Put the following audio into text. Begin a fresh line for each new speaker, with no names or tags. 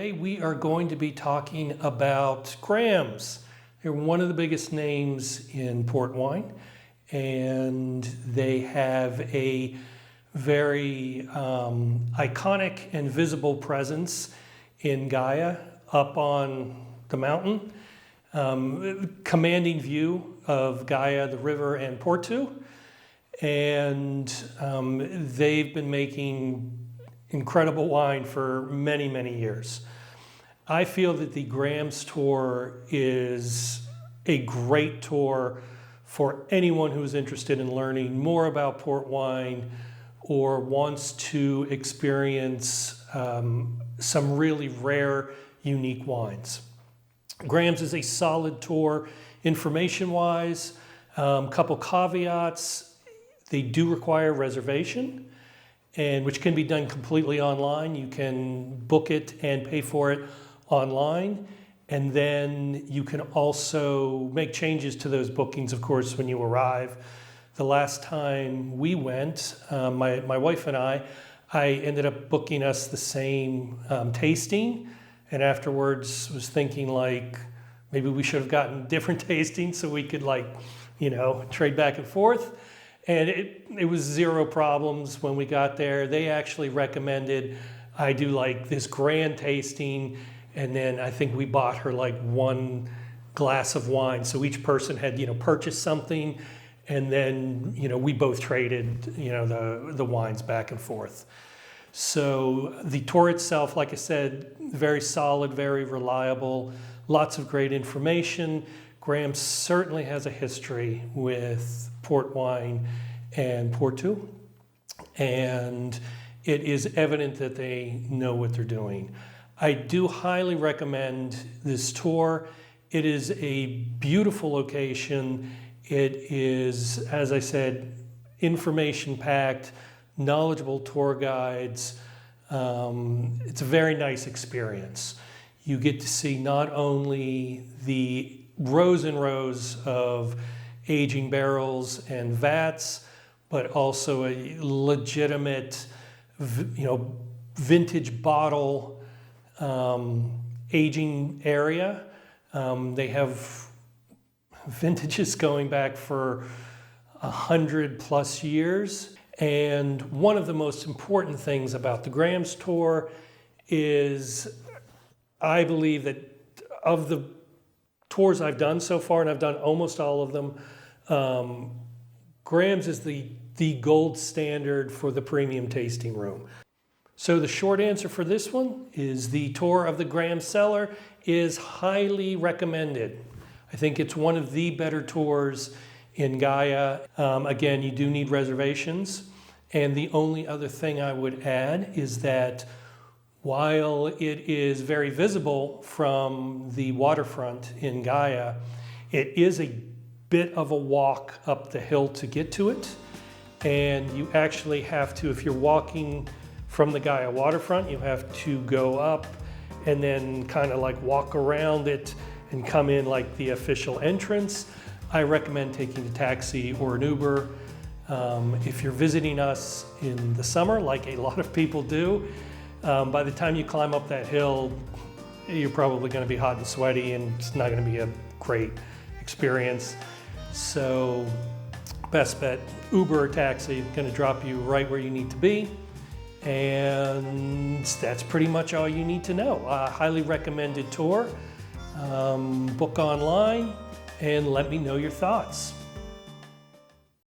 Today we are going to be talking about Graham's. They're one of the biggest names in port wine, and they have a very iconic and visible presence in Gaia up on the mountain, commanding view of Gaia, the river, and Porto. And they've been making incredible wine for many, many years. I feel that the Graham's tour is a great tour for anyone who is interested in learning more about port wine or wants to experience some really rare, unique wines. Graham's is a solid tour information-wise. Couple caveats: they do require reservation, and which can be done completely online. You can book it and pay for it online, and then you can also make changes to those bookings, of course, when you arrive. The last time we went, my wife and I ended up booking us the same tasting, and afterwards was thinking like maybe we should have gotten different tastings so we could trade back and forth. And it was zero problems when we got there. They actually recommended I do like this grand tasting, and then I think we bought her like one glass of wine. So each person had purchased something, and then we both traded the wines back and forth. So the tour itself, like I said, very solid, very reliable, lots of great information. Graham certainly has a history with port wine and Porto, and it is evident that they know what they're doing. I do highly recommend this tour. It is a beautiful location. It is, as I said, information-packed, knowledgeable tour guides. It's a very nice experience. You get to see not only the rows and rows of aging barrels and vats, but also a legitimate, vintage bottle aging area. They have vintages going back for 100+ years. And one of the most important things about the Graham's tour is, I believe that of the tours I've done so far, and I've done almost all of them, Graham's is the gold standard for the premium tasting room. So the short answer for this one is the tour of the Graham cellar is highly recommended. I think it's one of the better tours in Gaia. Again, you do need reservations. And the only other thing I would add is that while it is very visible from the waterfront in Gaia, it is a bit of a walk up the hill to get to it. And you actually have to, if you're walking from the Gaia waterfront, you have to go up and then kind of like walk around it and come in like the official entrance. I recommend taking a taxi or an Uber. If you're visiting us in the summer, like a lot of people do, by the time you climb up that hill, you're probably going to be hot and sweaty, and it's not going to be a great experience. So best bet, Uber or taxi, going to drop you right where you need to be. And that's pretty much all you need to know. Highly recommended tour. Book online and let me know your thoughts.